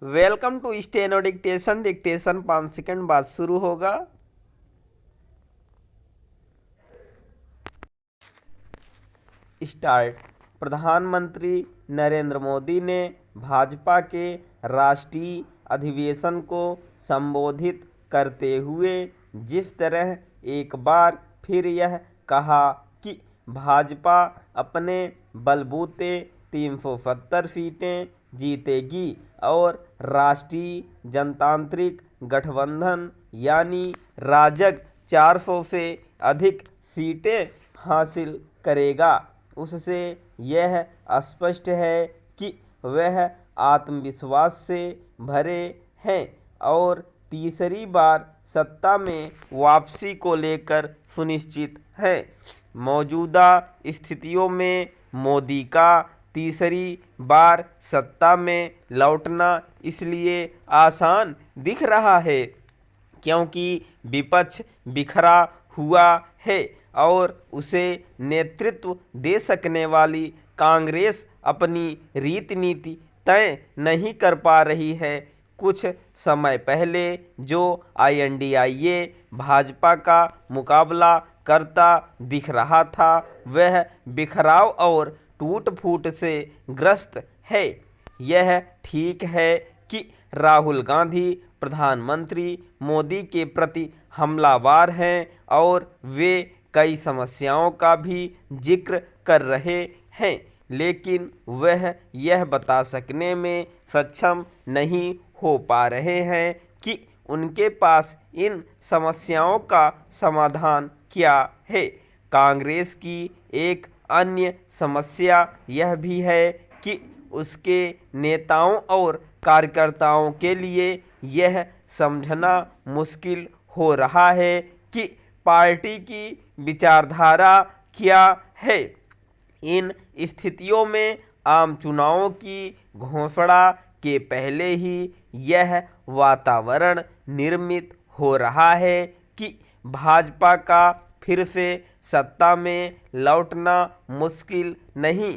Welcome to steno dictation. Dictation 5 second बाद शुरू होगा। स्टार्ट। प्रधानमंत्री नरेंद्र मोदी ने भाजपा के राष्ट्रीय अधिवेशन को संबोधित करते हुए जिस तरह एक बार फिर यह कहा कि भाजपा अपने बलबूते 370 सीटें जीतेगी और राष्ट्रीय जनतांत्रिक गठबंधन यानी राजग 400 से अधिक सीटें हासिल करेगा, उससे यह स्पष्ट है कि वह आत्मविश्वास से भरे हैं और तीसरी बार सत्ता में वापसी को लेकर सुनिश्चित है। मौजूदा स्थितियों में मोदी का तीसरी बार सत्ता में लौटना इसलिए आसान दिख रहा है क्योंकि विपक्ष बिखरा हुआ है और उसे नेतृत्व दे सकने वाली कांग्रेस अपनी रीति नीति तय नहीं कर पा रही है। कुछ समय पहले जो INDIA भाजपा का मुकाबला करता दिख रहा था वह बिखराव और टूट फूट से ग्रस्त है। यह ठीक है कि राहुल गांधी प्रधानमंत्री मोदी के प्रति हमलावर हैं और वे कई समस्याओं का भी जिक्र कर रहे हैं, लेकिन वह यह बता सकने में सक्षम नहीं हो पा रहे हैं कि उनके पास इन समस्याओं का समाधान क्या है। कांग्रेस की एक अन्य समस्या यह भी है कि उसके नेताओं और कार्यकर्ताओं के लिए यह समझना मुश्किल हो रहा है कि पार्टी की विचारधारा क्या है। इन स्थितियों में आम चुनावों की घोषणा के पहले ही यह वातावरण निर्मित हो रहा है कि भाजपा का फिर से सत्ता में लौटना मुश्किल नहीं।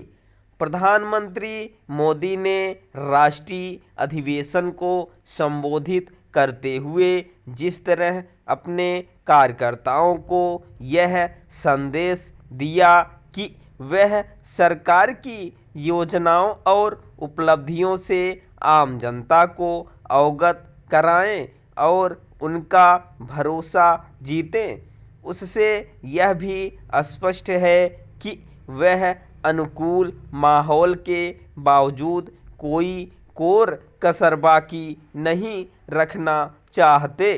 प्रधानमंत्री मोदी ने राष्ट्रीय अधिवेशन को संबोधित करते हुए जिस तरह अपने कार्यकर्ताओं को यह संदेश दिया कि वह सरकार की योजनाओं और उपलब्धियों से आम जनता को अवगत कराएं और उनका भरोसा जीतें, उससे यह भी स्पष्ट है कि वह अनुकूल माहौल के बावजूद कोई कोर कसर बाकी नहीं रखना चाहते।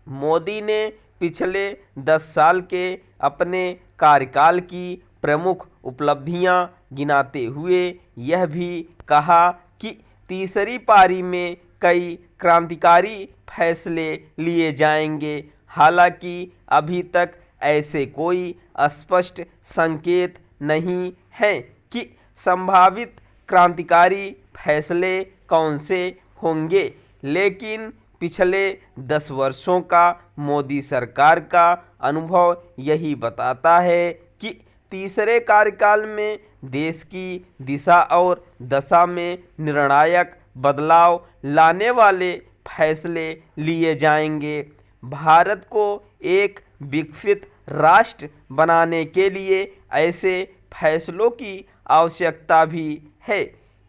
मोदी ने पिछले 10 साल के अपने कार्यकाल की प्रमुख उपलब्धियां गिनाते हुए यह भी कहा कि तीसरी पारी में कई क्रांतिकारी फैसले लिए जाएंगे। हालांकि अभी तक ऐसे कोई स्पष्ट संकेत नहीं है कि संभावित क्रांतिकारी फैसले कौन से होंगे, लेकिन पिछले 10 वर्षों का मोदी सरकार का अनुभव यही बताता है कि तीसरे कार्यकाल में देश की दिशा और दशा में निर्णायक बदलाव लाने वाले फैसले लिए जाएंगे। भारत को एक विकसित राष्ट्र बनाने के लिए ऐसे फैसलों की आवश्यकता भी है।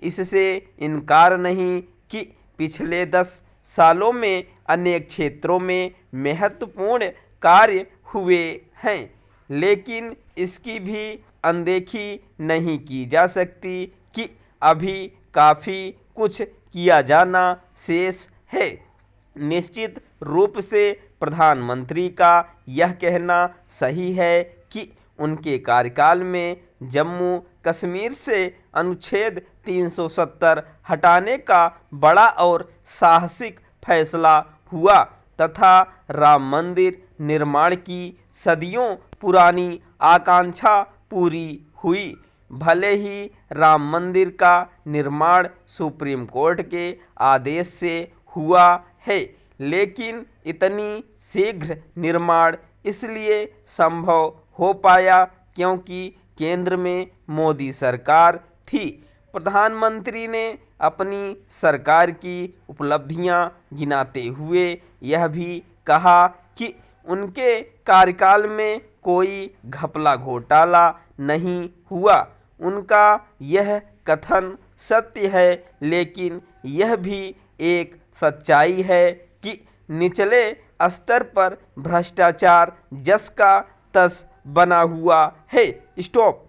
इससे इनकार नहीं कि पिछले 10 सालों में अनेक क्षेत्रों में महत्वपूर्ण कार्य हुए हैं, लेकिन इसकी भी अनदेखी नहीं की जा सकती कि अभी काफ़ी कुछ किया जाना शेष है। निश्चित रूप से प्रधानमंत्री का यह कहना सही है कि उनके कार्यकाल में जम्मू कश्मीर से अनुच्छेद 370 हटाने का बड़ा और साहसिक फैसला हुआ तथा राम मंदिर निर्माण की सदियों पुरानी आकांक्षा पूरी हुई। भले ही राम मंदिर का निर्माण सुप्रीम कोर्ट के आदेश से हुआ है, लेकिन इतनी शीघ्र निर्माण इसलिए संभव हो पाया क्योंकि केंद्र में मोदी सरकार थी। प्रधानमंत्री ने अपनी सरकार की उपलब्धियां गिनाते हुए यह भी कहा कि उनके कार्यकाल में कोई घपला घोटाला नहीं हुआ। उनका यह कथन सत्य है, लेकिन यह भी एक सच्चाई है कि निचले स्तर पर भ्रष्टाचार जस का तस बना हुआ है। स्टॉप।